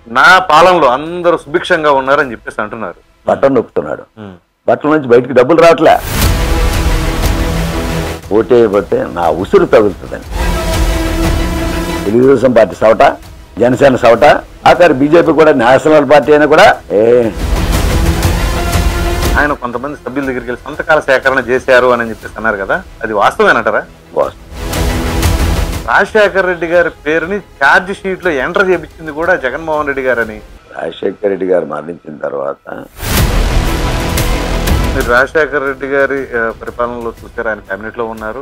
నా పాలనలో అందరూ సుభిక్షంగా ఉన్నారని చెప్పేసి అంటున్నారు. బట్టలు నొక్కుతున్నాడు. బట్టల నుంచి బయటికి డబ్బులు రావట్లే. ఓటేయకపోతే నా ఉసురు తగులుతుందని తెలుగుదేశం పార్టీ సవట, జనసేన సవట, ఆఖరి బీజేపీ కూడా నేషనల్ పార్టీ అయినా కూడా ఆయన కొంతమంది సభ్యుల దగ్గరికి వెళ్ళి సంతకాల సేకరణ చేశారు అని చెప్పేసి అన్నారు కదా, అది వాస్తవేనంటారా? రాజశేఖర రెడ్డి గారి పేరుని ఛార్జ్ షీట్ లో ఎంటర్ చేయించింది కూడా జగన్మోహన్ రెడ్డి గారని. రాజశేఖర రెడ్డి గారు మరణించిన తర్వాత మీరు రాజశేఖర రెడ్డి గారి పరిపాలనలో చూశారు, ఆయన కేబినెట్ లో ఉన్నారు.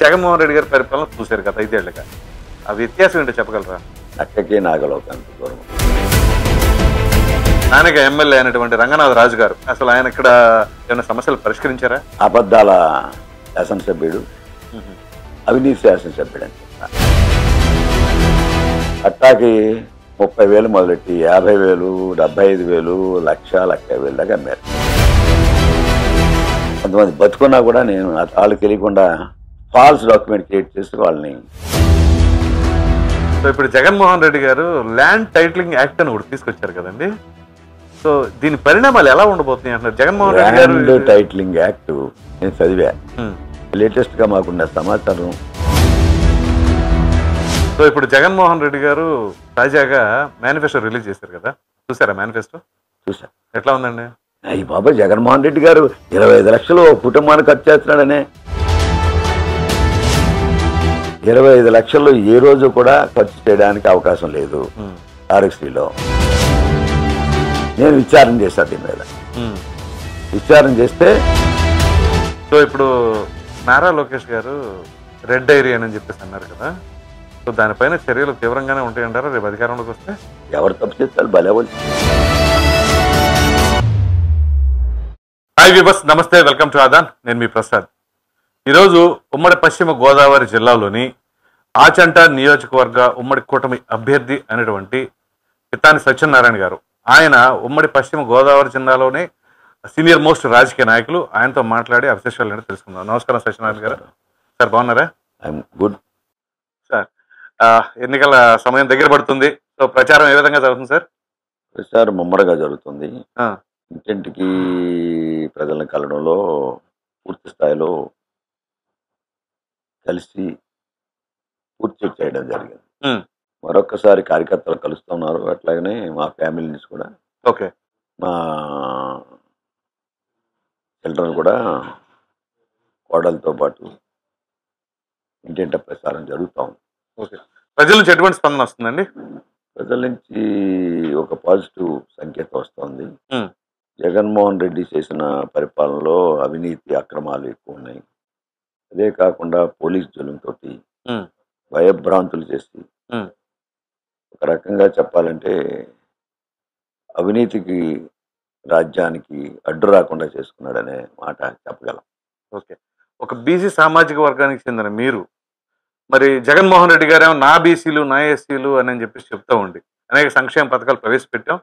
జగన్మోహన్ రెడ్డి గారి పరిపాలన చూశారు కదా 5 ఏళ్లుగా. ఆ వ్యత్యాసం ఏంటో చెప్పగలరా? అక్కకే నాగలోకానికి దూరం. స్థానిక ఎమ్మెల్యే అయినటువంటి రంగనాథ రాజు గారు అసలు ఆయన ఇక్కడ ఏమైనా సమస్యలు పరిష్కరించారా? అబద్ధాల శాసనసభ్యుడు, అవినీతి శాసనసభ్యుడు అని చెప్తా. అట్టాకి 30,000 మొదలెట్టి 50,000, 75,000, 1,50,000 దాకా అమ్మారు. కొంతమంది బతుకున్నా కూడా నేను వాళ్ళకి తెలియకుండా ఫాల్స్ డాక్యుమెంట్ క్రియేట్ చేసి వాళ్ళని. సో ఇప్పుడు జగన్మోహన్ రెడ్డి గారు ల్యాండ్ టైటిలింగ్ యాక్ట్ అని ఒకటి తీసుకొచ్చారు కదండి. సో దీని పరిణామాలు ఎలా ఉండబోతున్నాయి అంటున్నారు జగన్మోహన్ రెడ్డి గారు? ల్యాండ్ టైటిలింగ్ యాక్ట్ నేను చదివా. లేటెస్ట్ గా మాకున్న సమాచారం. సో ఇప్పుడు జగన్మోహన్ రెడ్డి గారు తాజాగా మేనిఫెస్టో రిలీజ్ చేశారు కదా, చూసారా మేనిఫెస్టో? చూసా. ఎట్లా ఉందండి? ఈ బాబా జగన్మోహన్ రెడ్డి గారు 25 లక్షలు కుటుంబానికి ఖర్చు చేస్తున్నాడనే. 25 లక్షలు ఏ రోజు కూడా ఖర్చు చేయడానికి అవకాశం లేదు ఆర్ఎస్పీలో. నేను విచారణ చేశాను దీని మీద. విచారణ చేస్తే సో ఇప్పుడు నారా లోకేష్ గారు రెడ్ డైరీ అని చెప్పేసి అన్నారు కదా, సో దానిపైన చర్యలు తీవ్రంగానే ఉంటాయంటారా రేపు అధికారంలోకి వస్తే? ఎవరు తప్పు చేస్తారు బలేవాళ్ళు. హాయ్ వ్యూవర్స్, నమస్తే, వెల్కమ్ టు ఆదాన్. నేను మీ ప్రసాద్. ఈరోజు ఉమ్మడి పశ్చిమ గోదావరి జిల్లాలోని ఆచంట నియోజకవర్గ ఉమ్మడి కూటమి అభ్యర్థి అయినటువంటి పితాని సత్యనారాయణ గారు, ఆయన ఉమ్మడి పశ్చిమ గోదావరి జిల్లాలోనే సీనియర్ మోస్ట్ రాజకీయ నాయకులు. ఆయనతో మాట్లాడి ఆ విశేషాలు ఏంటో తెలుసుకుందాం. నమస్కారం సత్యనారాయణ గారు. సార్ బాగున్నారా? I'm good sir. ఎన్నికల సమయం దగ్గర పడుతుంది, సో ప్రచారం ఏ విధంగా జరుగుతుంది సార్? ప్రచారం ముమ్మరగా జరుగుతుంది. ఇంటింటికి ప్రజలను కలడంలో పూర్తి స్థాయిలో కలిసి పూర్తి చేయడం జరిగింది. మరొక్కసారి కార్యకర్తలు కలుస్తున్నారు. అట్లాగనే మా ఫ్యామిలీ నుంచి కూడా, ఓకే, మా చిల్డ్రన్ కూడా కోడలతో పాటు ఇంటింట ప్రచారం జరుగుతూ ఉంది. ఓకే. ప్రజల నుంచి ఎటువంటి స్పందన వస్తుందండి? ప్రజల నుంచి ఒక పాజిటివ్ సంకేతం వస్తుంది. జగన్మోహన్ రెడ్డి చేసిన పరిపాలనలో అవినీతి అక్రమాలు ఎక్కువ ఉన్నాయి. అదే కాకుండా పోలీస్ జులంతో భయభ్రాంతులు చేసి, ఒక రకంగా చెప్పాలంటే అవినీతికి రాజ్యానికి అడ్డు రాకుండా చేసుకున్నాడనే మాట చెప్పగలం. ఓకే. ఒక బీసీ సామాజిక వర్గానికి చెందిన మీరు మరి జగన్మోహన్ రెడ్డి గారేమో నా బీసీలు నా ఎస్సీలు అని చెప్పేసి చెప్తా ఉండి అనేక సంక్షేమ పథకాలు ప్రవేశపెట్టాం,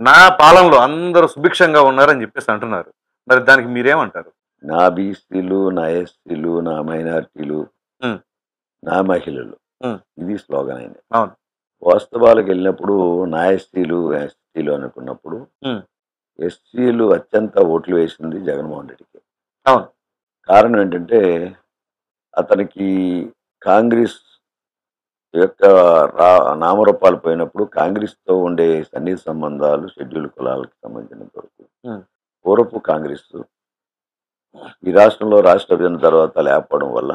నా పాలనలో అందరూ సుభిక్షంగా ఉన్నారని చెప్పేసి అంటున్నారు. మరి దానికి మీరేమంటారు? నా బీసీలు, నా ఎస్సీలు, నా మైనారిటీలు, నా మహిళలు, ఇది స్లోగన్ అయింది. అవును. వాస్తవాలకు వెళ్ళినప్పుడు నా ఎస్సీలు అనుకున్నప్పుడు ఎస్సీలు అత్యంత ఓట్లు వేసింది జగన్మోహన్ రెడ్డికి. అవును. కారణం ఏంటంటే అతనికి కాంగ్రెస్ యొక్క నామరూపాలు పోయినప్పుడు కాంగ్రెస్తో ఉండే సన్నిహిత సంబంధాలు షెడ్యూల్ కులాలకు సంబంధించినంత వరకు పూర్వపు కాంగ్రెస్ ఈ రాష్ట్రంలో రాష్ట్ర విభజన తర్వాత లేకపోవడం వల్ల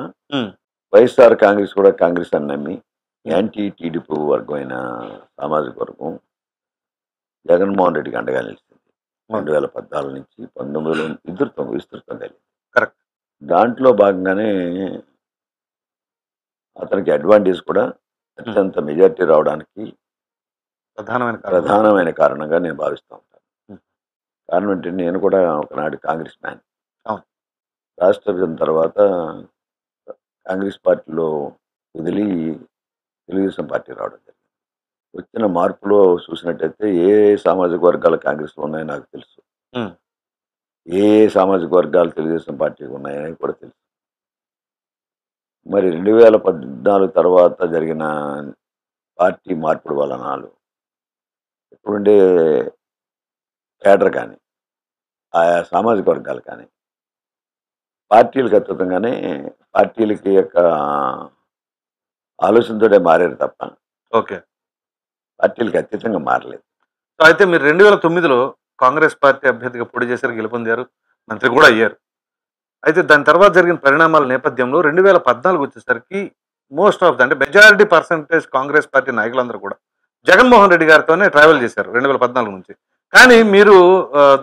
వైఎస్ఆర్ కాంగ్రెస్ కూడా కాంగ్రెస్ అని నమ్మి యాంటీ టీడీపీ వర్గమైన సామాజిక వర్గం జగన్మోహన్ రెడ్డికి అండగా నిలిచింది. 2014 నుంచి 19 విస్తృతం కలిగింది. కరెక్ట్. దాంట్లో భాగంగానే అతనికి అడ్వాంటేజ్ కూడా అత్యంత మెజార్టీ రావడానికి ప్రధానమైన కారణంగా నేను భావిస్తూ ఉంటాను. కారణం ఏంటంటే నేను కూడా ఒకనాడు కాంగ్రెస్ మ్యాన్. రాష్ట్ర విభజన తర్వాత కాంగ్రెస్ పార్టీలో వదిలి తెలుగుదేశం పార్టీ రావడం జరిగింది. వచ్చిన మార్పులో చూసినట్టయితే ఏ సామాజిక వర్గాలు కాంగ్రెస్లో ఉన్నాయో నాకు తెలుసు, ఏ సామాజిక వర్గాలు తెలుగుదేశం పార్టీకి ఉన్నాయని కూడా తెలుసు. మరి 2014 తర్వాత జరిగిన పార్టీ మార్పుడు వలనాలు ఇప్పుడుండే కేడర్ కానీ, ఆయా సామాజిక వర్గాలు కానీ, పార్టీలకు అతీతంగానే పార్టీలకి యొక్క ఆలోచనతోటే మారారు తప్ప, ఓకే. పార్టీలకి అతీతంగా మారలేదు. సో, అయితే మీరు 2009లో కాంగ్రెస్ పార్టీ అభ్యర్థిగా పోటీ చేశారు, గెలుపొందారు, మంత్రి కూడా అయ్యారు. అయితే దాని తర్వాత జరిగిన పరిణామాల నేపథ్యంలో 2014 వచ్చేసరికి మోస్ట్ ఆఫ్ అంటే మెజారిటీ పర్సెంటేజ్ కాంగ్రెస్ పార్టీ నాయకులందరూ కూడా జగన్మోహన్ రెడ్డి గారితోనే ట్రావెల్ చేశారు 2014 నుంచి. కానీ మీరు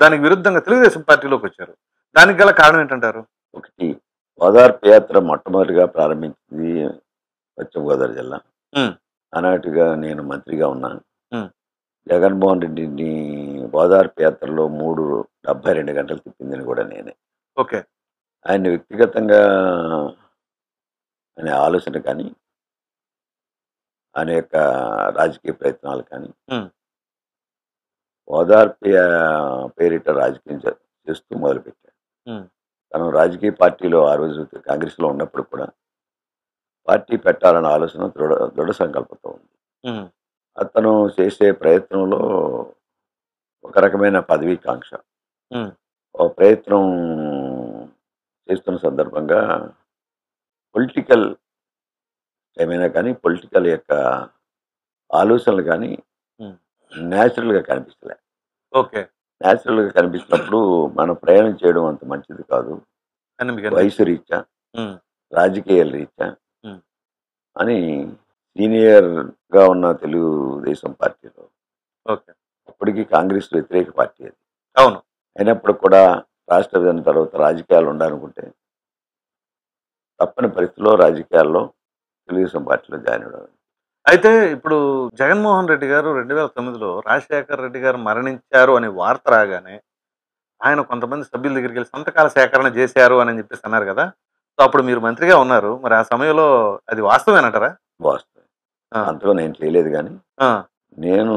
దానికి విరుద్ధంగా తెలుగుదేశం పార్టీలోకి వచ్చారు. దానికి గల కారణం ఏంటంటారు? ఒకటి, ఓదార్పు యాత్ర మొట్టమొదటిగా ప్రారంభించింది పశ్చిమ గోదావరి జిల్లా. హ్మ్. ఆనాటిగా నేను మంత్రిగా ఉన్నా. హ్మ్. జగన్మోహన్ రెడ్డిని ఓదార్పు యాత్రలో 72 గంటలు తిప్పిందని కూడా నేనే. ఓకే. ఆయన వ్యక్తిగతంగా అనే ఆలోచన కానీ, ఆయన యొక్క రాజకీయ ప్రయత్నాలు కానీ, హ్మ్. ఓదార్పు పేరిట రాజకీయం చేస్తూ మొదలుపెట్టాడు. హ్మ్. తను రాజకీయ పార్టీలో ఆ రోజు కాంగ్రెస్లో ఉన్నప్పుడు కూడా పార్టీ పెట్టాలన్న ఆలోచన దృఢ సంకల్పంతో ఉంది. హ్మ్. అతను చేసే ప్రయత్నంలో ఒక రకమైన పదవీకాంక్ష, హ్మ్. ఒక ప్రయత్నం చేస్తున్న సందర్భంగా పొలిటికల్ ఏమైనా కానీ పొలిటికల్ యొక్క ఆలోచనలు కానీ హ్మ్. న్యాచురల్గా కనిపించలే. ఓకే. న్యాచురల్గా కనిపించినప్పుడు మనం ప్రయాణం చేయడం అంత మంచిది కాదు, అని మీకు వయసు అనిపించింది. రీత్యా, హ్మ్. రాజకీయాల రీత్యా హ్మ్. అని సీనియర్గా ఉన్న తెలుగుదేశం పార్టీలో, ఓకే. అప్పటికి కాంగ్రెస్ వ్యతిరేక పార్టీ అది అవును. అయినప్పుడు కూడా, రాష్ట్ర విభజన తర్వాత రాజకీయాలు ఉండాలనుకుంటే తప్పని పరిస్థితిలో రాజకీయాల్లో తెలుగుదేశం పార్టీలో జాయిన్ అవ్వడం. అయితే ఇప్పుడు జగన్మోహన్ రెడ్డి గారు 2009లో రాజశేఖర రెడ్డి గారు మరణించారు అనే వార్త రాగానే ఆయన కొంతమంది సభ్యుల దగ్గరికెళ్ళి సంతకాల సేకరణ చేశారు అని చెప్పేసి అన్నారు కదా! సో, అప్పుడు మీరు మంత్రిగా ఉన్నారు. మరి ఆ సమయంలో అది వాస్తవేనంటారా? వాస్తవం. ఆ! అంతలో నేను చేయలేదు కానీ, ఆ! నేను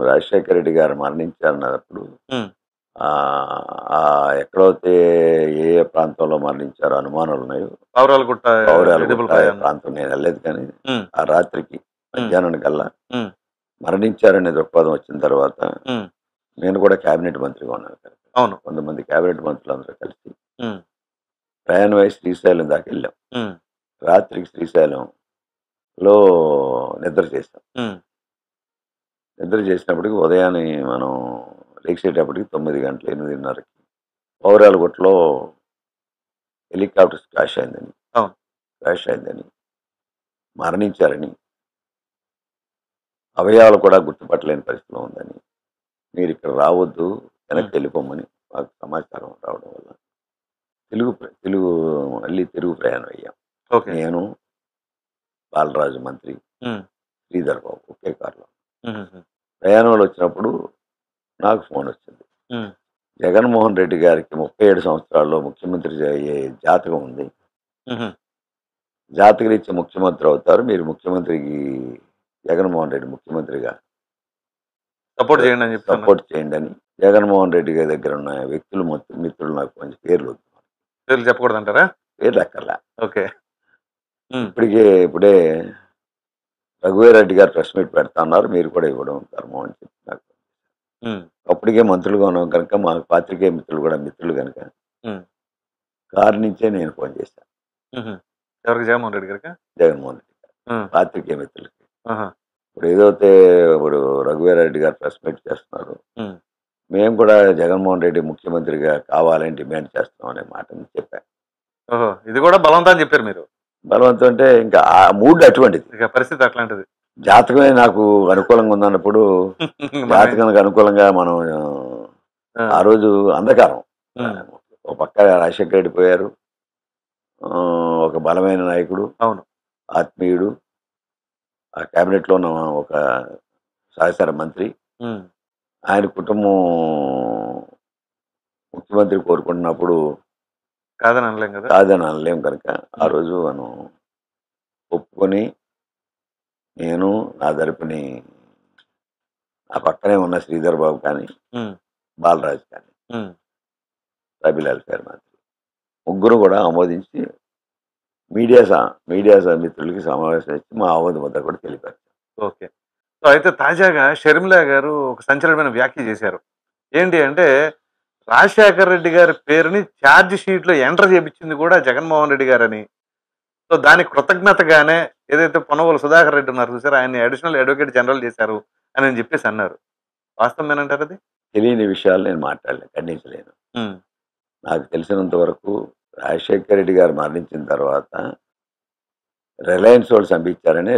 రాజశేఖర రెడ్డి గారు మరణించారన్నప్పుడు హ్మ్. ఎక్కడైతే ఏ ఏ ప్రాంతంలో మరణించారో అనుమానాలు ఉన్నాయో, పావురాలగుట్ట పౌరాలగుట్ట ఎడిబుల్ ప్రాయం. ప్రాంతం నేను వెళ్ళలేదు కానీ, హ్మ్. ఆ రాత్రికి హ్మ్. మధ్యాహ్నం కల్లా హ్మ్. మరణించారనే దృక్పథం వచ్చిన తర్వాత హ్మ్. నేను కూడా కేబినెట్ మంత్రిగా ఉన్నాను కదా. అవును. కొంతమంది కేబినెట్ మంత్రులందరూ కలిసి హ్మ్. ప్రయాణమై శ్రీశైలం దాకా వెళ్ళాం. హ్మ్. రాత్రికి శ్రీశైలంలో నిద్ర చేసాం. హ్మ్. నిద్ర చేసినప్పటికి ఉదయాన్నే మనం లేచేటప్పటికి 9 గంటలు, 8:30కి పౌరాలగుట్టలో హెలికాప్టర్ అవును. క్రాష్ అయిందని, మరణించారని, అవయవాలు కూడా గుర్తుపట్టలేని పరిస్థితిలో ఉందని, మీరు ఇక్కడ రావద్దు, హ్మ్. వెనక్కి వెళ్ళిపోమని మాకు సమాచారం రావడం వల్ల తెలుగు మళ్ళీ తెలుగు ప్రయాణం అయ్యాం. ఓకే. నేను, బాలరాజు మంత్రి, హ్మ్. శ్రీధర్ బాబు ఒకే కారులో హుహుహు. ప్రయాణంలో వచ్చినప్పుడు నాకు ఫోన్ వచ్చింది. హ్మ్. జగన్మోహన్ రెడ్డి గారికి 37 సంవత్సరాల్లో ముఖ్యమంత్రి అయ్యే జాతకం ఉంది. హుహు. జాతకరీత్యా ముఖ్యమంత్రి అవుతారు. మీరు ముఖ్యమంత్రికి, జగన్మోహన్ రెడ్డి ముఖ్యమంత్రిగా సపోర్ట్ చేయండి అని చెప్పేసి అన్నారు. సపోర్ట్ చేయండి అని జగన్మోహన్ రెడ్డి గారి దగ్గర ఉన్న వ్యక్తులు మిత్రులు నాకు కొంచెం పేర్లు వద్దు. పేర్లు చెప్పకూడదంటారా? పేర్లు అక్కర్లా. ఓకే. హ్మ్. ఇప్పుడే రఘువీరెడ్డి గారు ప్రెస్ మీట్ పెడతా ఉన్నారు. మీరు కూడా ఇవ్వడం ధర్మం అని చెప్పి నాకు. హ్మ్. అప్పటికే మంత్రులుగా ఉన్నాం కనుక మా పాత్రికేయ మిత్రులు కూడా మిత్రులు కనుక హ్మ్. కారు నుంచే నేను ఫోన్ చేశాను హుహు. ఎవరికి జగన్మోహన్ రెడ్డి గారికా? జగన్మోహన్ రెడ్డి గారు హ్మ్. పాత్రికేయ మిత్రులకి. ఆహా! ఇప్పుడు ఏదైతే ఇప్పుడు రఘువీరెడ్డి గారు ప్రెస్ మీట్ చేస్తున్నారు, హ్మ్. మేము కూడా జగన్మోహన్ రెడ్డి ముఖ్యమంత్రిగా కావాలని డిమాండ్ చేస్తున్నాం అనే మాటని చెప్పాను. ఓహో! ఇది కూడా బలవంతం అని చెప్పారు మీరు. బలవంతం అంటే ఇంకా ఆ మూడ్ అటువంటిది. ఇక పరిస్థితి అట్లాంటిది. జాతకమే నాకు అనుకూలంగా ఉందన్నప్పుడు, మనం జాతకానికి అనుకూలంగా మనం ఆ! ఆ రోజు అంధకారం. హ్మ్. ఒక పక్క రాజశేఖర రెడ్డి పోయారు. ఒక బలమైన నాయకుడు, అవును. ఆత్మీయుడు, ఆ క్యాబినెట్‌లో ఉన్న ఒక సహచర మంత్రి. హ్మ్. ఆయన కుటుంబం ముఖ్యమంత్రి కోరుకుంటున్నప్పుడు కాదని అనలేం గదా! కాదని అనలేం కనుక, ఆ హ్మ్. రోజు మనం ఒప్పుకొని, నేను నా తరపుని ఆ పక్కనే ఉన్న శ్రీధర్ బాబు కానీ, హ్మ్. బాలరాజు కానీ, హ్మ్. ట్రైబల్ వెల్ఫేర్ మంత్రి ముగ్గురు కూడా ఆమోదించి మీడియా మిత్రులకి సమావేశం ఇచ్చి మా ఆమోద ముద్ర కూడా తెలిపారు. ఓకే. సో అయితే తాజాగా షర్మిల గారు ఒక సంచలనమైన వ్యాఖ్య చేశారు. ఏంటి అంటే రాజశేఖర రెడ్డి గారి పేరుని ఛార్జ్ షీట్‌లో ఎంటర్ చేపించింది కూడా జగన్మోహన్ రెడ్డి గారని. సో దానికి కృతజ్ఞతగానే ఏదైతే పొన్నవోలు సుధాకర్ రెడ్డి ఉన్నారు చూసారా? ఆయన్ని అడిషనల్ అడ్వకేట్ జనరల్ చేశారు అని చెప్పేసి అన్నారు. వాస్తవమేనంటారా అది? తెలియని విషయాలు నేను మాట్లాడలేను, ఖండించలేను. హ్మ్. నాకు తెలిసినంత వరకు రాజశేఖర రెడ్డి గారు మరణించిన తర్వాత రిలయన్స్ వాళ్ళు చంపించారని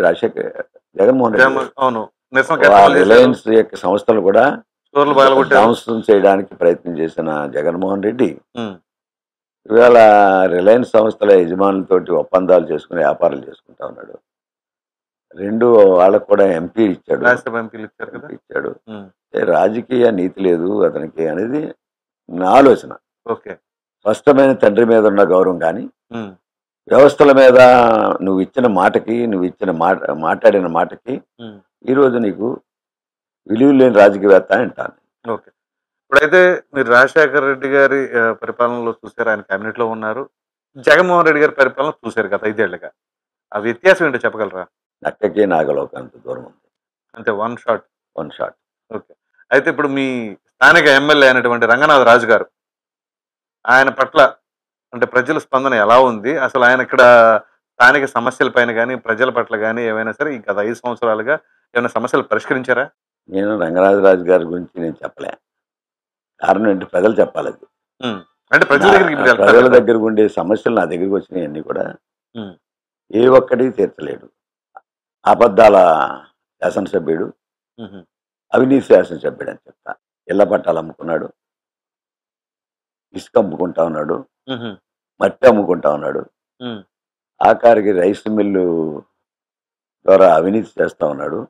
జగన్మోహన్ రెడ్డి గారు అవును. నిరసన ఆ కార్యక్రమాలు చేశారు. రిలయన్స్ యొక్క సంస్థలు కూడా స్టోర్లు పగలగొట్టారు. ధ్వంసం చేయడానికి ప్రయత్నం చేసిన జగన్మోహన్ రెడ్డి హ్మ్. ఇవాళ రిలయన్స్ సంస్థల యజమానులతోటి ఒప్పందాలు చేసుకుని వ్యాపారాలు చేసుకుంటా ఉన్నాడు. రెండు వాళ్ళకు కూడా ఎంపీ ఇచ్చాడు, రాజ్యసభ ఎంపీలు ఇచ్చారు కదా. ఇచ్చాడు. హ్మ్. రాజకీయ నీతి లేదు అతనికి అనేది నా ఆలోచన. ఓకే. స్పష్టమైన తండ్రి మీద ఉన్న గౌరవం కానీ హ్మ్. వ్యవస్థల మీద నువ్వు ఇచ్చిన మాటకి, నువ్వు ఇచ్చిన మాట్లాడిన మాటకి హ్మ్. ఈరోజు నీకు విలువ లేని రాజకీయవేత్త అంటాను. ఓకే. ఇప్పుడైతే మీరు రాజశేఖర రెడ్డి గారి పరిపాలనలో చూసారు. ఆయన క్యాబినెట్‌లో ఉన్నారు. జగన్మోహన్ రెడ్డి గారి పరిపాలన చూసారు గత 5 ఏళ్లుగా. ఆ వ్యత్యాసం ఏంటో చెప్పగలరా? నక్కకి నాగలోకి అంత దూరం ఉంది. అంటే one shot. One shot. Okay. అయితే ఇప్పుడు మీ స్థానిక ఎమ్మెల్యే అయినటువంటి రంగనాథ్ రాజు గారు, ఆయన పట్ల అంటే ప్రజల స్పందన ఎలా ఉంది? అసలు ఆయన ఇక్కడ స్థానిక సమస్యల పైన గాని, ప్రజల పట్ల గాని ఏవైనా సరే ఈ గత 5 సంవత్సరాలుగా ఏమైనా సమస్యలు పరిష్కరించారా? నేను రంగరాజరాజు గారి గురించి నేను చెప్పలే. కారణం ఏంటి, ప్రజలు చెప్పాలి అది. హ్మ్. అంటే ప్రజల దగ్గరికి మీరు వెళ్తారు ప్రజల కదా? దగ్గర ఉండే సమస్యలు నా దగ్గరికి వచ్చినాయి అన్ని కూడా హ్మ్. ఏ ఒక్కటి తీర్చలేడు. అబద్ధాల శాసనసభ్యుడు, హుహు. అవినీతి శాసనసభ్యుడు అని చెప్తా. ఇళ్ల పట్టాలు అమ్ముకున్నాడు, ఇసుక అమ్ముకుంటా ఉన్నాడు, హుహు. మట్టి అమ్ముకుంటా ఉన్నాడు, హ్మ్. ఆఖరికి రైస్ మిల్లు ద్వారా అవినీతి చేస్తా ఉన్నాడు.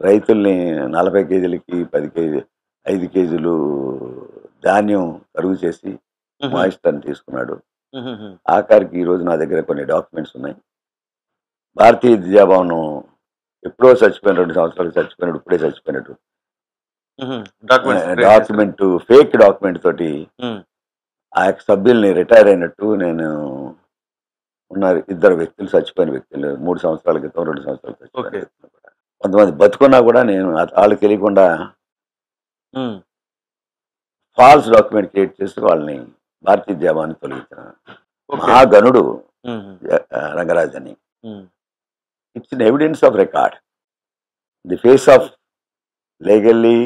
రైతుల్ని 40 కేజీలకి 5 కేజీలు ధాన్యం కరువు చేసి హుహు. మాయిస్టర్ని తీసుకున్నాడు. హుహుహు. ఆఖరికి ఈరోజు నా దగ్గర కొన్ని డాక్యుమెంట్స్ ఉన్నాయి. భారతీయ విద్యాభవనం ఎప్పుడో చచ్చిపోయిన 2 సంవత్సరాలు చచ్చిపోయినట్టు, ఇప్పుడే చచ్చిపోయినట్టు హుహు. డాక్యుమెంట్స్ క్రియేట్ చేశారు. డాక్యుమెంట్, ఫేక్ డాక్యుమెంట్ తోటి హ్మ్. ఆ యొక్క సభ్యుల్ని రిటైర్ అయినట్టు నేను ఉన్నారు. 2 వ్యక్తులు చచ్చిపోయిన వ్యక్తులు 3 సంవత్సరాల క్రితం, 2 సంవత్సరాల క్రితం చచ్చిపోయిన ఓకే. వ్యక్తులు కూడా. కొంతమంది బతుకున్నా కూడా నేను వాళ్ళకి తెలియకుండా హ్మ్. ఫాల్స్ డాక్యుమెంట్ క్రియేట్ చేసి వాళ్ళని భారతీయ విద్యాభవన్ని తొలగించిన ఓకే. మహాగణుడు హుహు. రంగరాజ్ అని. Hmm. It's an evidence of record, the face of legally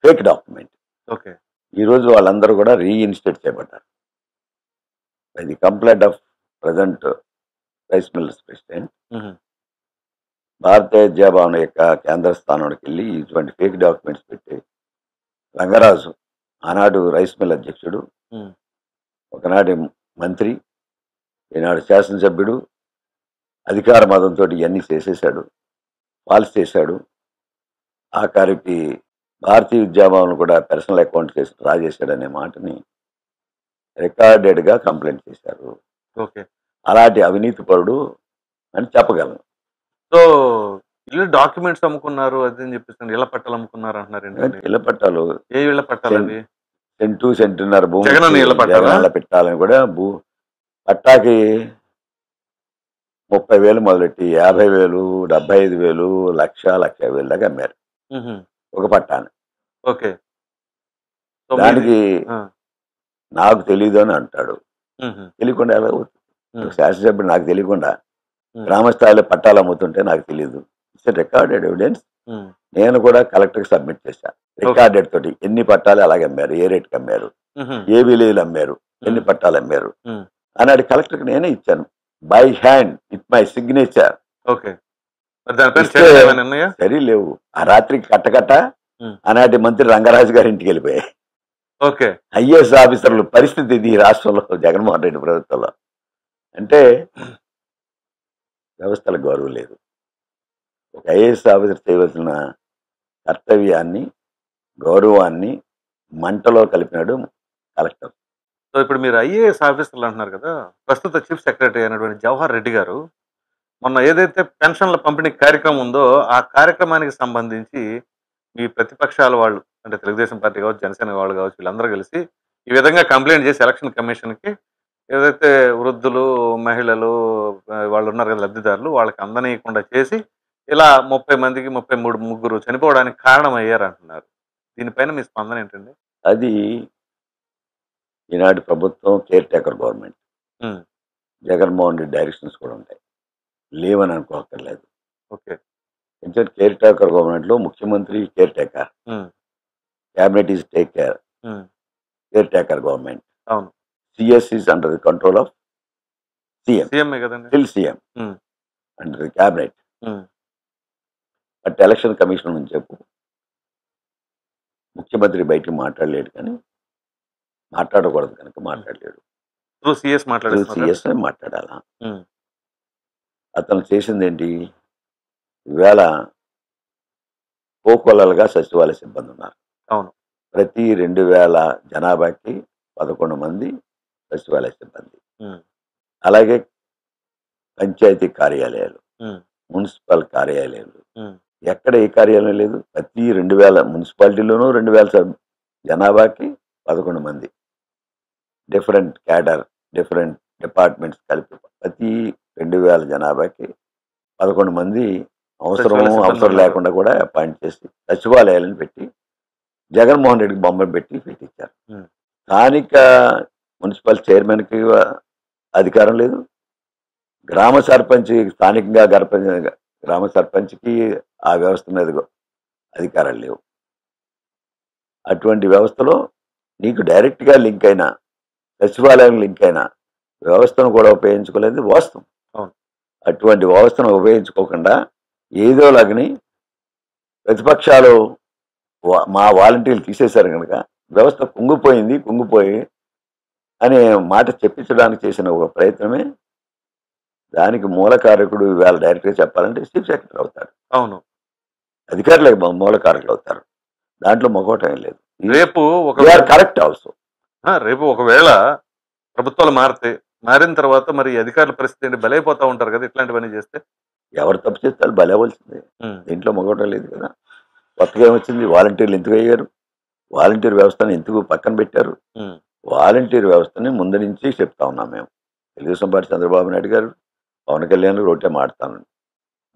fake document. Okay. ఈ రోజు వాళ్ళందరూ కూడా రీఇన్స్టేట్ చేయబడ్డారు by the complaint of present rice millers president. హుహు. భారతీయ విద్యాభవన్ యొక్క కేంద్ర స్థానానికి వెళ్ళి ఇటువంటి ఫేక్ డాక్యుమెంట్స్ పెట్టి రంగరాజు, ఆనాడు రైస్ మిల్ అధ్యక్షుడు, హ్మ్. ఒకనాటి మంత్రి, ఈనాడు శాసనసభ్యుడు, అధికార మదంతో ఇవన్నీ చేసేశాడు, ఫాల్స్ చేశాడు. ఆఖరికి భారతీయ విద్యాభవన్ కూడా పర్సనల్ అకౌంట్ చేసి డ్రా చేశాడనే మాటని రికార్డెడ్గా కంప్లైంట్ చేశారు. ఓకే. అలాంటి అవినీతి పరుడు అని చెప్పగలను. సో ఇల్లు డాక్యుమెంట్స్ అమ్ముకున్నారు అది అని చెప్పేసి ఇళ్ల పట్టాలు అమ్ముకున్నారు అంటున్నారు ఏంటండి? ఇళ్ల పట్టాలు ఏ ఇళ్ల పట్టాలు అవి? సెంటు సెంటున్నర భూమి జగనన్న ఇళ్ల పట్టాలా? జగనన్న పెట్టాలని కూడా పట్టాకి 30,000 మొదలెట్టి 50,000, 75,000, 1,00,000, 1,50,000 దాకా అమ్మారు హుహు. ఒక పట్టాను. ఓకే. సో దానికి ఆ. నాకు తెలీదు అని అంటాడు. హుహు. తెలియకుండా ఎలా అవుతుంది? హ్మ్. శాసనసభ్యుడు నాకు తెలియకుండా హ్మ్. గ్రామ స్థాయిలో పట్టాలు అమ్ముతుంటే నాకు తెలియదు. It's recorded evidence. హ్మ్. నేను కూడా కలెక్టర్కి సబ్మిట్ చేశాను. రికార్డెడ్ తోటి ఎన్ని పట్టాలు అలాగే అమ్మారు, ఏ రేట్కి అమ్మారు, హుహు. ఏ విలేలు అమ్మారు, ఎన్ని హ్మ్. పట్టాలు అమ్మారు హ్మ్. అన్నాడు. కలెక్టర్కి నేనే ఇచ్చాను by hand with my signature. Okay. మరి దానిపైన ఇస్తే చర్యలు ఏమైనా ఉన్నాయా? సరే లేవు. ఆ రాత్రికి కట్టకట్ట హ్మ్. ఆనాటి మంత్రి రంగరాజు గారి ఇంటికి వెళ్ళిపోయాయి. ఓకే. ఐఏఎస్ ఆఫీసర్ల పరిస్థితి ఇది ఈ రాష్ట్రంలో జగన్మోహన్ రెడ్డి ప్రభుత్వంలో. అంటే వ్యవస్థల గౌరవం లేదు. ఒక ఐఏఎస్ ఆఫీసర్ చేయవలసిన కర్తవ్యాన్ని, గౌరవాన్ని మంటలో కలిపినాడు కలెక్టర్. సో ఇప్పుడు మీరు ఐఏఎస్ ఆఫీసర్లు అంటున్నారు కదా, ప్రస్తుత చీఫ్ సెక్రటరీ అయినటువంటి జవహర్ రెడ్డి గారు మొన్న ఏదైతే పెన్షన్ల పంపిణీ కార్యక్రమం ఉందో ఆ కార్యక్రమానికి సంబంధించి మీ ప్రతిపక్షాల వాళ్ళు అంటే తెలుగుదేశం పార్టీ కావచ్చు, జనసేన వాళ్ళు కావచ్చు, వీళ్ళందరూ కలిసి ఈ విధంగా కంప్లైంట్ చేసి ఎలక్షన్ కమిషన్కి ఏదైతే వృద్ధులు, మహిళలు వాళ్ళు ఉన్నారు కదా లబ్ధిదారులు, వాళ్ళకి అందనీయకుండా చేసి ఇలా 30 మందికి 33 ముగ్గురు చనిపోవడానికి కారణం అయ్యారు అంటున్నారు. దీనిపైన మీ స్పందన ఏంటండి? అది ఈనాటి ప్రభుత్వం కేర్ టేకర్ గవర్నమెంట్. హ్మ్. జగన్మోహన్ రెడ్డి డైరెక్షన్స్ కూడా ఉంటాయి. లేవని అనుకోక్కర్లేదు. ఓకే. ఎందుకంటే కేర్ టేకర్ గవర్నమెంట్లో ముఖ్యమంత్రి care taker, hmm. Cabinet is take care, hmm. Care taker government. అవును. CS is under the control of CM, సీఎంఏ కదండి. Still CM hmm. Under the cabinet. Hmm. But election commission నుంచి చెప్పు ముఖ్యమంత్రి బయటికి మాట్లాడలేడు, కానీ మాట్లాడకూడదు కనుక మాట్లాడలేడు. త్రూ సీఎస్ మాట్లాడేస్తున్నారు. సిఎస్ మాట్లాడాలా? హ్మ్. అతను చేసింది ఏంటి? ఈవేళ కోకొల్లలుగా సచివాలయ సిబ్బంది ఉన్నారు. అవును. ప్రతి 2000 జనాభాకి 11 మంది సచివాలయ సిబ్బంది. హ్మ్. అలాగే పంచాయతీ కార్యాలయాలు, హ్మ్. మున్సిపల్ కార్యాలయాలు, హ్మ్. ఎక్కడ ఏ కార్యాలయం లేదు. ప్రతి 2000 మున్సిపాలిటీలోనూ 2000 జనాభాకి 11 మంది. డిఫరెంట్ క్యాడర్, డిఫరెంట్ డిపార్ట్మెంట్స్ కలిపి ప్రతి 2000 జనాభాకి 11 మంది సచివాలయ సిబ్బంది అవసరం ఉన్నారు. లేకుండా కూడా అపాయింట్ చేసి సచివాలయాలను పెట్టి జగన్మోహన్ రెడ్డికి బొమ్మ పెట్టించారు. హ్మ్. స్థానిక మున్సిపల్ చైర్మన్కి అధికారం లేదు. గ్రామ సర్పంచ్ స్థానికంగా గ్రామ సర్పంచ్కి ఆ వ్యవస్థ మీద అధికారాలు లేవు. అటువంటి వ్యవస్థలో నీకు డైరెక్ట్గా లింక్ అయిన సచివాలయం లింక్ అయిన వ్యవస్థను కూడా ఉపయోగించుకోలేదు వాస్తవం. అవును. అటువంటి వ్యవస్థను ఉపయోగించుకోకుండా ఏదోలాగని ప్రతిపక్షాలు మా వాలంటీర్లు తీసేశారు కనుక వ్యవస్థ కుంగిపోయి అనే మాట చెప్పించడానికి చేసిన ఒక ప్రయత్నమే. దానికి మూలకారకుడు ఇవాళ డైరెక్ట్గా చెప్పాలంటే చీఫ్ సెక్రటరీ అవుతాడు. అవును. అధికారులే మూలకారకులు అవుతారు. దాంట్లో మొగోటం లేదు. రేపు కరెక్ట్ ఆల్సో. రేపు ఒకవేళ ప్రభుత్వాలు మారిన తర్వాత మరి అధికారుల పరిస్థితి ఏంటి? బలైపోతా ఉంటారు కదా ఇట్లాంటివన్నీ చేస్తే. ఎవరు తప్పు చేస్తే వాళ్ళు బలవలసిందే. దీంట్లో మొగోటం లేదు కదా. కొత్తగా ఏమొచ్చింది? వాలంటీర్లు ఎందుకు అయ్యారు? వాలంటీర్ వ్యవస్థను ఎందుకు పక్కన పెట్టారు? వాలంటీర్ వ్యవస్థని ముందు నుంచి చెప్తా ఉన్నాం మేము. తెలుగుదేశం పార్టీ చంద్రబాబు నాయుడు గారు, పవన్ కళ్యాణ్ రోటే మాడతాను.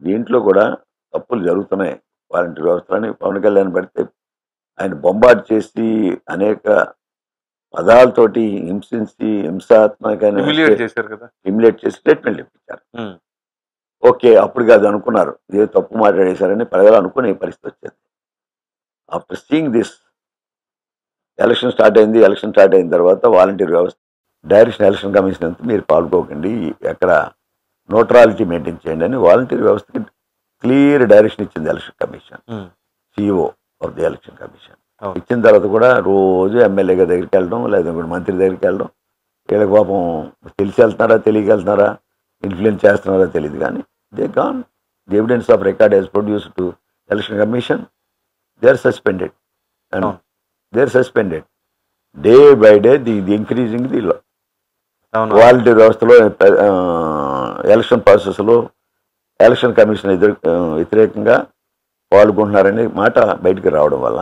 దీంట్లో కూడా తప్పులు జరుగుతున్నాయి. వాలంటీర్ వ్యవస్థలని పవన్ కళ్యాణ్ పడితే ఆయన బొంబాటు చేసి అనేక పదాలతోటి హింసించి హింసాత్మకంగా ఇమిలేట్ చేసి స్టేట్మెంట్లు ఇప్పించారు. ఓకే, అప్పుడు కాదు అనుకున్నారు, ఏదో తప్పు మాట్లాడేశారని ప్రజలు అనుకునే పరిస్థితి వచ్చేది. After seeing this election start అయిన తర్వాత వాలంటీర్ వ్యవస్థ డైరెక్షన్ ఎలక్షన్ కమిషన్ అంతా మీరు పాల్గొకండి, ఎక్కడ న్యూట్రాలిటీ మెయింటైన్ చేయండి అని వాలంటీర్ వ్యవస్థకి క్లియర్ డైరెక్షన్ ఇచ్చింది election commission, CEO of the election commission. ఇచ్చిన తర్వాత కూడా రోజు ఎమ్మెల్యే దగ్గరికి వెళ్ళడం, లేదా మంత్రి దగ్గరికి వెళ్ళడం. వీళ్ళకి పాపం తెలిసి వెళ్తున్నారా తెలియక వెళ్తున్నారా, ఇన్ఫ్లుయెన్స్ చేస్తున్నారా తెలియదు, కానీ they gone the evidence of record he's produce to election commission. They are suspended and they are suspended day by day. The increasing the volunteer వ్యవస్థలో ఎలక్షన్ ప్రాసెస్లో ఎలక్షన్ కమిషన్ వ్యతిరేకంగా పాల్గొంటున్నారనే మాట బయటికి రావడం వల్ల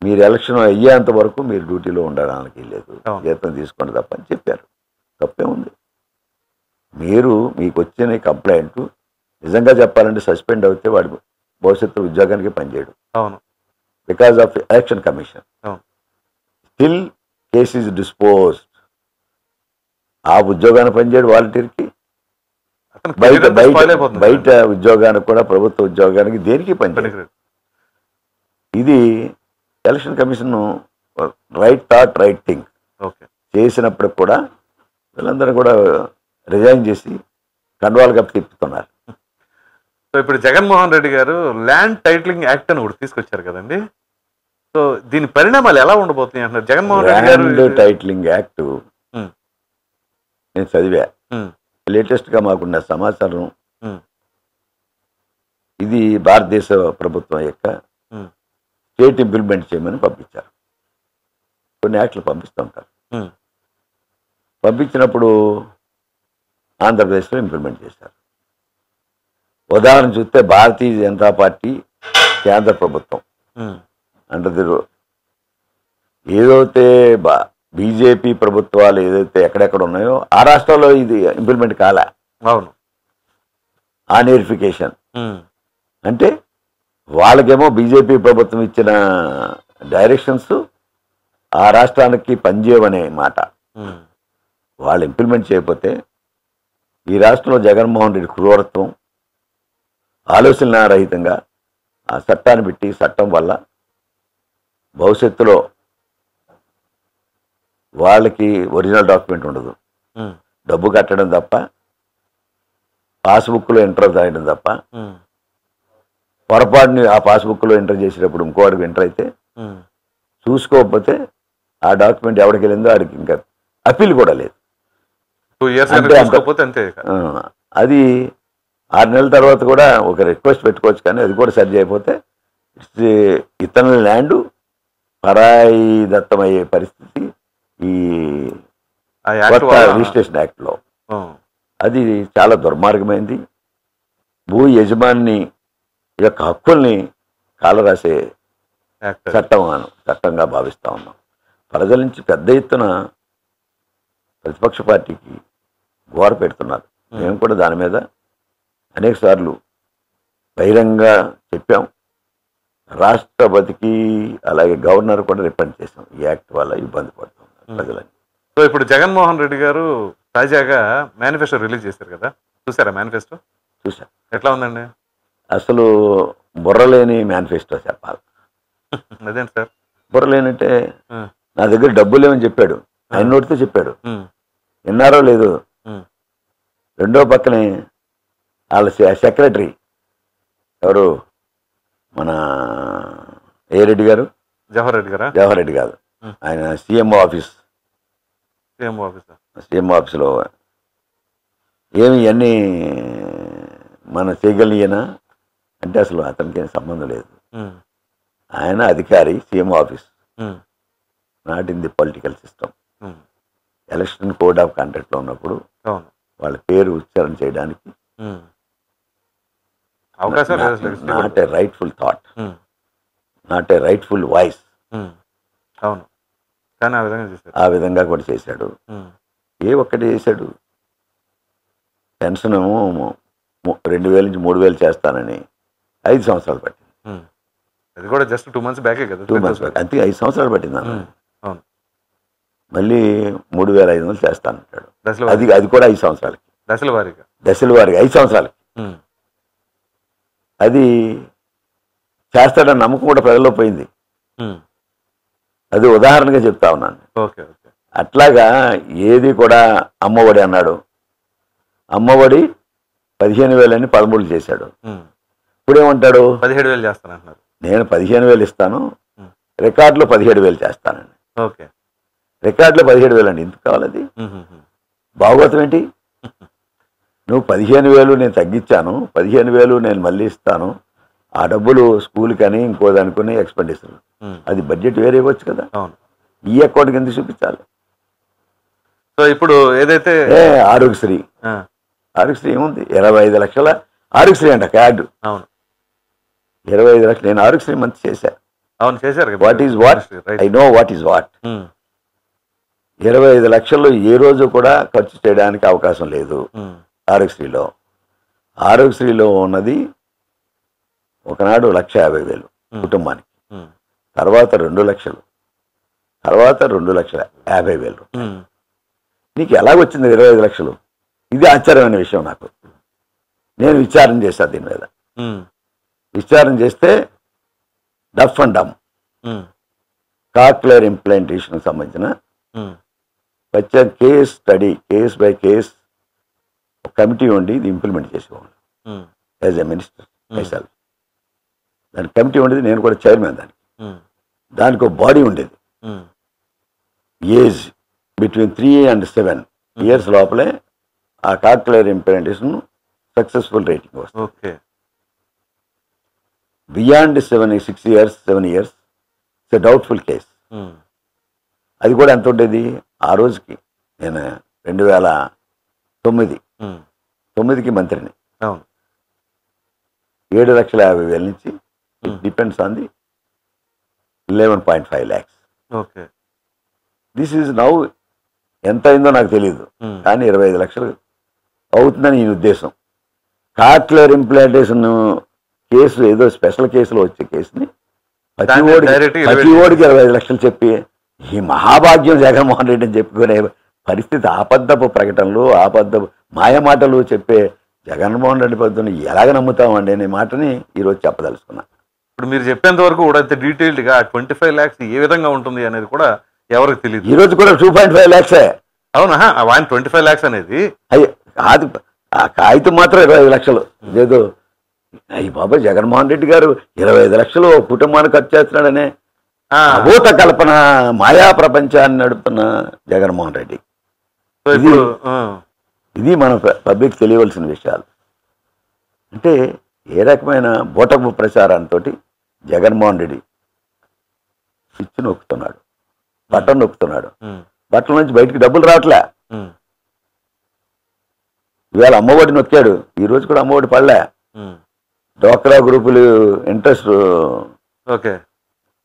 మీరు ఎలక్షన్ అయ్యేంత వరకు మీరు డ్యూటీలో ఉండడానికి లేదు, జీతం తీసుకోండి తప్ప అని చెప్పారు. తప్పే ఉంది. మీకు వచ్చిన కంప్లైంట్ నిజంగా చెప్పాలంటే సస్పెండ్ అవుతే వాడు భవిష్యత్తులో ఉద్యోగానికి పనిచేయడు. Because of election commission. Still case is disposed. ఆ ఉద్యోగానికి పనిచేయడు వాలంటీర్కి, బయట ఉద్యోగానికి కూడా, ప్రభుత్వ ఉద్యోగానికి దేనికి పనిచేయడు. ఇది election commission right thought right thing చేసినప్పుడు కూడా వీళ్ళందరూ కూడా రిజైన్ చేసి కండువాలు కప్పి తిప్పుతున్నారు. సో ఇప్పుడు జగన్మోహన్ రెడ్డి గారు ల్యాండ్ టైటిలింగ్ యాక్ట్ అని ఒకటి తీసుకొచ్చారు కదండి. సో దీని పరిణామాలు ఎలా ఉండబోతున్నాయి అంటున్నారు జగన్మోహన్ రెడ్డి గారు? ల్యాండ్ టైటిలింగ్ యాక్ట్ నేను చదివా. లేటెస్ట్గా మాకున్న సమాచారం ఇది భారతదేశ ప్రభుత్వం యొక్క స్టేట్ ఇంప్లిమెంట్ చేయమని పంపించారు. కొన్ని యాక్ట్లు పంపిస్తూ ఉంటారు. పంపించినప్పుడు ఆంధ్రప్రదేశ్లో ఇంప్లిమెంట్ చేశారు. ఉదాహరణ చూస్తే భారతీయ జనతా పార్టీ కేంద్ర ప్రభుత్వం అంటే ఏదైతే బీజేపీ ప్రభుత్వాలు ఏదైతే ఎక్కడెక్కడ ఉన్నాయో ఆ రాష్ట్రాల్లో ఇది ఇంప్లిమెంట్ కాలే. అవును. ఆ నోటిఫికేషన్ ఉమ్, అంటే వాళ్ళకేమో బీజేపీ ప్రభుత్వం ఇచ్చిన డైరెక్షన్స్ ఆ రాష్ట్రానికి పనిచేయవనే మాట ఉమ్, వాళ్ళు ఇంప్లిమెంట్ చేయకపోతే ఈ రాష్ట్రంలో జగన్మోహన్ రెడ్డి క్రూరత్వం ఆలోచన రహితంగా ఆ చట్టాన్ని పెట్టి చట్టం వల్ల భవిష్యత్తులో వాళ్ళకి ఒరిజినల్ డాక్యుమెంట్ ఉండదు, ఉమ్, డబ్బు కట్టడం తప్ప, పాస్బుక్లో ఎంటర్ రాయడం తప్ప, ఉమ్, పొరపాటుని ఆ పాస్బుక్లో ఎంటర్ చేసేటప్పుడు ఇంకోటికి ఎంటర్ అయితే ఉమ్. చూసుకోకపోతే ఆ డాక్యుమెంట్ ఎవరికి వెళ్ళిందో ఆడికి ఇంకా అప్పీల్ కూడా లేదు. 2 years అంతే, అంత చూసుకోకపోతే అంతే ఇక. ఆ, అది 6 నెలల తర్వాత కూడా ఒక రిక్వెస్ట్ పెట్టుకోవచ్చు, కానీ అది కూడా సరి చేయకపోతే ఇతరుల ల్యాండ్ పరాయి దత్తమయ్యే పరిస్థితి ఈ ఆ యాక్ట్ కొత్త వల్ల రిజిస్ట్రేషన్ యాక్ట్లో. ఉమ్, అది చాలా దుర్మార్గమైంది. భూ యజమాని యొక్క హక్కుల్ని కాలరాసే యాక్ట్ అది. చట్టంగా భావిస్తా ఉన్నాం. ప్రజల నుంచి పెద్ద ఎత్తున ప్రతిపక్ష పార్టీకి గోర పెడుతున్నారు. మేము కూడా దాని మీద అనేక సార్లు బహిరంగ చెప్పాం. రాష్ట్రపతికి అలాగే గవర్నర్ కూడా రిప్రజెంట్ చేశాం. ఈ యాక్ట్ వల్ల ఇబ్బంది పడుతున్నారు ప్రజలని. సో ఇప్పుడు జగన్మోహన్ రెడ్డి గారు తాజాగా మేనిఫెస్టో రిలీజ్ చేశారు కదా, చూసారా మేనిఫెస్టో? చూసాం. ఎట్లా ఉందండి? అసలు బుర్రలేని మేనిఫెస్టో చెప్పాలి. అదేంటి సార్? బుర్రలేనంటే ఉమ్, నా దగ్గర డబ్బులు లేవని చెప్పాడు, ఆయన నోటితో చెప్పాడు. ఉమ్, విన్నారో లేదు. ఉమ్, రెండో పక్కనే వాళ్ళ సెక్రటరీ ఎవరు, మన ఏ రెడ్డి గారు, జవహర్ రెడ్డి గారా? జవహర్ రెడ్డి కాదు, ఆయన CMO office, CM officer. CMO ఆఫీస్లో ఏమి ఇవన్నీ మన చేయగలిగినా అంటే అసలు అతనికి ఏం సంబంధం లేదు. ఉమ్, ఆయన అధికారి, CMO office, um, not in the political system. Um, election code of కండక్ట్లో ఉన్నప్పుడు అవును. వాళ్ళ పేరు ఉచ్చారణ చేయడానికి ఉమ్, అవకాశం లేదు అసలు legislative not a rightful thought, um, not a rightful voice. Um, అవును. కానీ ఆ విధంగా చేశారు. ఆ విధంగా కూడా చేశాడు. ఉమ్, ఏ ఒక్కటి చేశాడు. పెన్షన్ 2,000 నుంచి 3,000 చేస్తానని 5 సంవత్సరాలు పట్టింది. ఉమ్. అది కూడా జస్ట్ 2 months బ్యాకే కదా. 2 months back. అంతే 5 సంవత్సరాలు పట్టింది అన్న. ఉమ్, అవును. మళ్ళీ 3,500 చేస్తానంటాడు. దశల అది అది కూడా 5 సంవత్సరాలకి, దశల వారీగా. దశల వారికి 5 సంవత్సరాలకి. ఉమ్, అది చేస్తాడని నమ్మకం కూడా ప్రజల్లో పోయింది. ఉమ్, అది ఉదాహరణగా చెప్తా ఉన్నాను. Okay okay. అట్లాగా ఏది కూడా అమ్మఒడి అన్నాడు, అమ్మఒడి 15,000 అని 13 చేశాడు. ఉమ్, ఇప్పుడేమంటాడు, 17,000 చేస్తానంటున్నారు. నేను 15,000 ఇస్తాను, ఉమ్, రికార్డులో 17,000 చేస్తానండి. ఓకే. రికార్డులో 17,000 అండి, ఎందుకు కావాలది? ఉమ్, ఉమ్, ఉమ్, భాగవతం ఏంటి? నువ్వు 15,000 నేను తగ్గించాను, 15,000 నేను మళ్ళీ ఇస్తాను, ఆ డబ్బులు స్కూల్కి అని ఇంకో దానికొని ఎక్స్పెండిచర్, ఉమ్, అది బడ్జెట్ వేరే ఇవ్వచ్చు కదా. అవును. ఈ అకౌంట్కి ఎందుకు చూపించాలి? సో ఇప్పుడు ఏదైతే ఆరోగ్యశ్రీ, ఆ, ఆరోగ్యశ్రీ ఏముంది, 25 లక్షల ఆరోగ్యశ్రీ అంట కార్డు, అవును 25 లక్షలు. నేను ఆరోగ్యశ్రీ మంచి చేశాను. అవును చేశారు కదా. What is what, right. I know what is what. Um, 25 లక్షల్లో ఏ రోజు కూడా ఖర్చు చేయడానికి అవకాశం లేదు ఉమ్, ఆరోగ్యశ్రీలో. ఆరోగ్యశ్రీలో ఉన్నది ఒకనాడు 1,50,000 కుటుంబానికి, ఉమ్, తర్వాత 2 లక్షలు, తర్వాత 2,50,000. ఉమ్, నీకు ఎలాగొచ్చింది 25 లక్షలు? ఇది ఆశ్చర్యమైన విషయం నాకు. నేను విచారణ చేశాను దీని మీద. ఉమ్, విచారణ చేస్తే డఫ్ అండ్ డమ్ ఉమ్, కాక్లియర్ ఇంప్లాంటేషన్కి సంబంధించిన ఉమ్, ప్రత్యేక case study, case by case committee ఉండి ఇది ఇంప్లిమెంట్ చేసేవాళ్ళు. ఉమ్, యాజ్ ఎ మినిస్టర్ మైసెల్ఫ్ దాని కమిటీ ఉండేది, నేను కూడా చైర్మన్ దానికి. ఉమ్, దానికి ఒక బాడీ ఉండేది. Um, age between 3 and 7 years లోపలే ఆ కాక్లియర్ ఇంప్లాంటేషన్ సక్సెస్ఫుల్ రేటింగ్ వస్తుంది. Okay. Beyond 6 years 7 years it's a doubtful case. Um, అది కూడా ఎంత ఉండేది ఆ రోజుకి? నేను 2009 ఉమ్, 9కి మంత్రిని. అవును. 7,50,000 నుంచి it depends on the 11.5 lakhs. Okay. This is now ఎంత అయిందో నాకు తెలియదు, ఉమ్, కానీ 25 లక్షలు అవుతుందని ఈ ఉద్దేశం. కాక్లియర్ ఇంప్లాంటేషన్ కేసు ఏదో స్పెషల్ కేసులో వచ్చే కేసుని ప్రతి ఓడికి 25 లక్షలు చెప్పి ఈ మహాభాగ్యం జగన్మోహన్ రెడ్డి అని చెప్పుకునే పరిస్థితి, ఆపద్దపు ప్రకటనలు, ఆపద్దపు మాయమాటలు చెప్పే జగన్మోహన్ రెడ్డి పద్ధతిని ఎలాగ నమ్ముతామండి అనే మాటని ఈరోజు చెప్పదలుచుకున్నా. ఇప్పుడు మీరు చెప్పేంత వరకు కూడా అంత డీటెయిల్డ్గా 25 lakhs ఏ విధంగా ఉంటుంది అనేది కూడా ఎవరికి తెలియదు. ఈ రోజు కూడా 2.5 lakhs. అవునా? ఆయన 25 lakhs అనేది అయ్యి కాదు, ఆ కాగితం మాత్రం 25 లక్షలు. ఏదో అయ్యి బాబా జగన్మోహన్ రెడ్డి గారు 25 లక్షలు కుటుంబానికి ఖర్చు చేస్తున్నాడనే అభూత కల్పన మాయా ప్రపంచాన్ని నడుపుతున్న జగన్మోహన్ రెడ్డి. ఇది మన పబ్లిక్ తెలియవలసిన విషయాలు. అంటే ఏ రకమైన బోటపు ప్రచారంతో జగన్మోహన్ రెడ్డి స్విచ్ నొక్కుతున్నాడు, బటన్ నొక్కుతున్నాడు. బట్టల నుంచి బయటికి డబ్బులు రావట్లే. ఇవాళ అమ్మఒడి నొక్కాడు, ఈ రోజు కూడా అమ్మఒడి పడలే. డ్వాక్రా గ్రూపులు ఇంట్రెస్ట్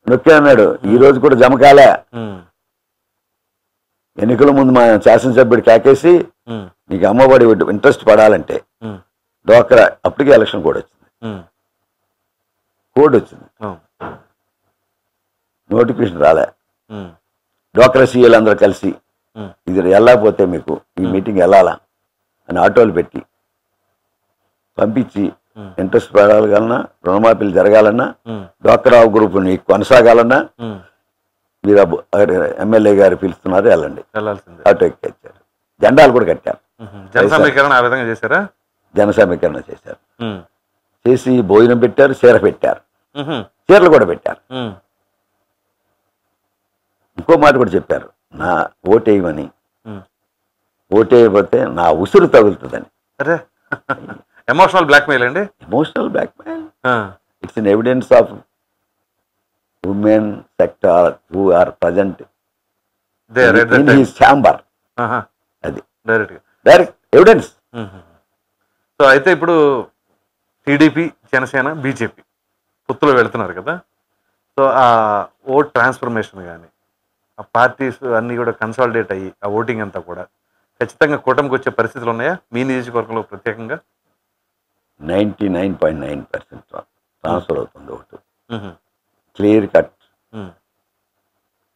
నొక్కే అన్నాడు, ఈ రోజు కూడా జమ కాలే. ఎన్నికల ముందు మా శాసనసభ్యుడు కాకేసి నీకు అమ్మఒడి ఇంట్రెస్ట్ పడాలంటే డ్వాక్రా, అప్పటికే ఎలక్షన్ కోడ్ వచ్చింది, నోటిఫికేషన్ రాలే. డ్వాక్రా సీఎల్ అందరూ కలిసి ఇది వెళ్ళకపోతే మీకు ఈ మీటింగ్ వెళ్ళాలా అని ఆటోలు పెట్టి పంపించి ఇంట్రెస్ట్ పడాలన్నా, రుణమాఫీలు జరగాలన్నా, డ్వాక్రా గ్రూప్ నీకు కొనసాగాలన్నా మీరు ఎమ్మెల్యే గారు పిలుస్తున్నారు వెళ్ళండి, ఆటో ఎక్కిచ్చారు. జెండాలు కూడా కట్టారు. జన సమీకరణ చేశారు. చేసి భోజనం పెట్టారు, చీర పెట్టారు, చీరలు కూడా పెట్టారు. ఇంకో మాట కూడా చెప్పారు, నా ఓటేయమని, ఓటేయకపోతే నా ఉసురు తగులుతుందని. ఎమోషనల్ బ్లాక్మెయిల్ అండి. Emotional blackmail. It's an evidence of women sector who are present in his chamber. అది డైరెక్ట్ ఎవిడెన్స్. సో అయితే ఇప్పుడు టీడీపీ, జనసేన, బీజేపీ పొత్తులో వెళుతున్నారు కదా. సో ఆ ఓట్ ట్రాన్స్ఫర్మేషన్ కానీ ఆ పార్టీస్ అన్నీ కూడా కన్సాలిడేట్ అయ్యి ఆ ఓటింగ్ అంతా కూడా ఖచ్చితంగా కూటమికి వచ్చే పరిస్థితులు ఉన్నాయా మీ నియోజకవర్గంలో ప్రత్యేకంగా? 99.9% ట్రాన్స్ఫర్ అవుతుంది vote. Clear cut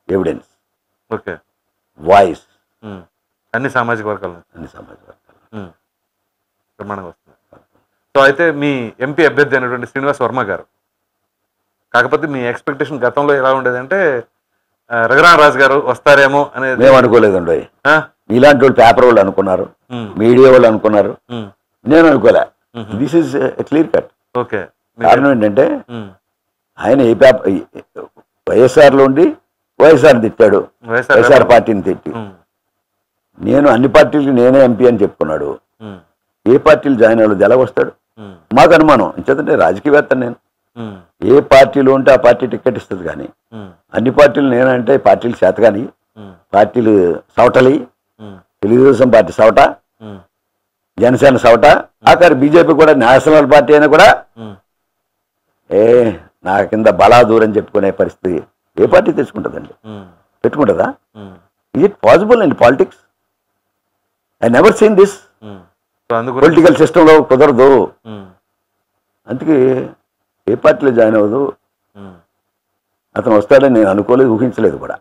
evidence. Okay. Voice అన్ని సామాజిక వర్గాలు ప్రమాణంగా వస్తుంది. సో అయితే మీ ఎంపీ అభ్యర్థి అయినటువంటి శ్రీనివాస్ వర్మ గారు, కాకపోతే మీ ఎక్స్పెక్టేషన్ గతంలో ఎలా ఉండేదంటే రఘురామరాజు గారు వస్తారేమో అనేది మేము అనుకోలేదండి. ఇలాంటి వాళ్ళు పేపర్ వాళ్ళు అనుకున్నారు, మీడియా వాళ్ళు అనుకున్నారు, నేను అనుకోలే. This is clear cut. Okay. కారణం ఏంటంటే ఆయన ఏ పేపర్ వైఎస్ఆర్లో ఉండి వైఎస్ఆర్ తిట్టాడు, వైఎస్ఆర్ పార్టీని తిట్టి. నేను అన్ని పార్టీలకి నేనే ఎంపీ అని చెప్పుకున్నాడు. ఏ పార్టీలు జాయిన్ అవ్వలేదు, ఎలా వస్తాడు? మాకు అనుమానం. ఎందుకంటే రాజకీయవేత్త నేను, ఏ పార్టీలో ఉంటే ఆ పార్టీ టికెట్ ఇస్తుంది. కానీ అన్ని పార్టీలు నేనంటే పార్టీలు చేత, కానీ పార్టీలు సవటలి, తెలుగుదేశం పార్టీ సవట, జనసేన సవట, ఆఖరి బీజేపీ కూడా నేషనల్ పార్టీ అయినా కూడా నా కింద బలా దూరం చెప్పుకునే పరిస్థితి ఏ పార్టీ తెచ్చుకుంటుందండి? పెట్టుకుంటుందా? Is it possible in politics? I never seen this. Political సిస్టంలో కుదరదు. అందుకే ఏ పార్టీలో జాయిన్ అవ్వదు. అతను వస్తాడని నేను అనుకోలేదు, ఊహించలేదు కూడా.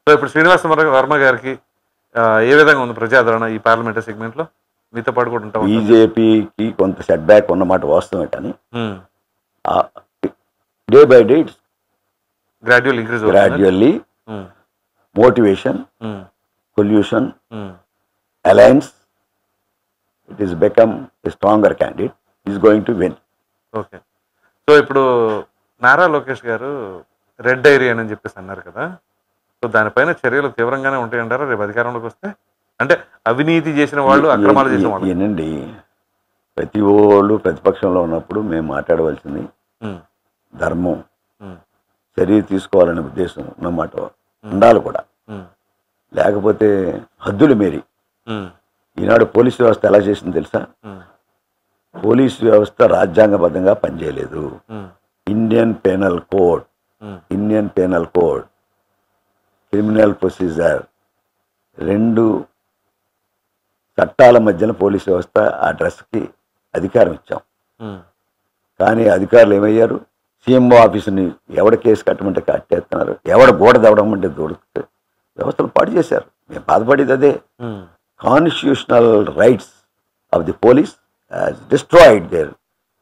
సో ఇప్పుడు శ్రీనివాస వర్మ గారికి ఏ విధంగా ఉంది ప్రజాదరణ ఈ పార్లమెంటరీ సెగ్మెంట్ లో? మీతో పాటు కూడా ఉంటాం. బీజేపీకి కొంత సెట్ బ్యాక్ ఉన్నమాట వాస్తవమే, కానీ day by day it's gradually motivation, pollution, alliance, it is become a stronger candidate, is going to win. Okay. So ఇప్పుడు నారా లోకేష్ గారు రెడ్ డైరీ అని చెప్పేసి అన్నారు కదా. సో దానిపైన చర్యలు తీవ్రంగానే ఉంటాయంటారా రేపు అధికారంలోకి వస్తే? అంటే అవినీతి చేసిన వాళ్ళు, అక్రమాలు చేసిన వాళ్ళు. ఏనండి, ప్రతి వాళ్ళు ప్రతిపక్షంలో ఉన్నప్పుడు మేము మాట్లాడవలసింది ధర్మం, చర్య తీసుకోవాలనే ఉద్దేశం ఉన్నమాట ఉండాలి కూడా. లేకపోతే హద్దులు మీరి ఈనాడు పోలీసు వ్యవస్థ ఎలా చేసింది తెలుసా? పోలీసు వ్యవస్థ రాజ్యాంగబద్ధంగా పనిచేయలేదు. Indian penal code, criminal procedure, రెండు చట్టాల మధ్యన పోలీసు వ్యవస్థ ఆ డ్రెస్కి అధికారం ఇచ్చాం. ఉమ్, కానీ అధికారులు ఏమయ్యారు, సీఎంఓ ఆఫీసుని ఎవడ కేసు కట్టమంటే కట్టేస్తున్నారు, ఎవడ గోడ దవడమంటే దొరికితే వ్యవస్థలు పాడు చేశారు. మేము బాధపడేది అదే. Um, constitutional rights of the police has destroyed their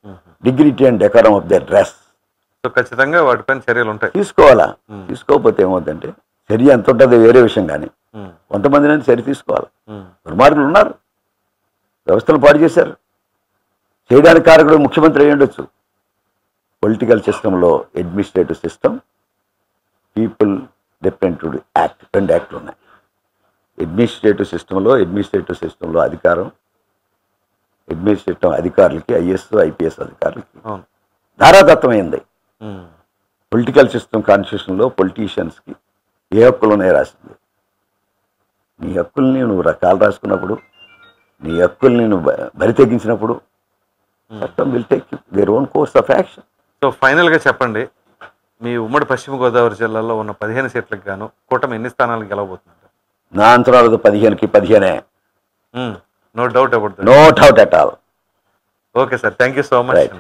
um. Dignity and decorum of their dress. So ఖచ్చితంగా వాటిపైన చర్యలు ఉంటాయి. తీసుకోవాలా? ఉమ్, తీసుకోకపోతే ఏమవుతుందంటే చర్య ఎంత ఉంటుందో వేరే విషయం, కానీ ఉమ్, కొంతమందిని చర్య తీసుకోవాలి. ఉమ్, దుర్మార్గులు ఉన్నారు, వ్యవస్థలు పాడు చేశారు. చేయడానికి కారకుడు ముఖ్యమంత్రి అయి ఉండొచ్చు. పొలిటికల్ సిస్టంలో administrative system, people representative act, 2 యాక్ట్లు ఉన్నాయి. అడ్మినిస్ట్రేటివ్ సిస్టంలో అధికారం, అడ్మినిస్ట్రేటివ్ అధికారులకి, ఐఏఎస్ ఐపీఎస్ అధికారులకి అవును. ధారాదత్తమైంది. ఉమ్, పొలిటికల్ సిస్టమ్ కాన్స్టిట్యూషన్లో పొలిటీషియన్స్కి ఏ హక్కులు ఉన్నాయో రాసింది. నీ హక్కుల్ని నువ్వు రకాలు రాసుకున్నప్పుడు, నీ హక్కుల్ని నువ్వు బరి తెగించినప్పుడు చట్టం will take their own course of action. So ఫైనల్గా చెప్పండి, మీ ఉమ్మడి పశ్చిమ గోదావరి జిల్లాలో ఉన్న 15 సీట్లకు గాను కూటమి ఎన్ని స్థానాలు గెలవబోతుందంట? నా అంచనాలతో 15కి 15. No doubt about that. No doubt at all. Okay sir, thank you so much. Right.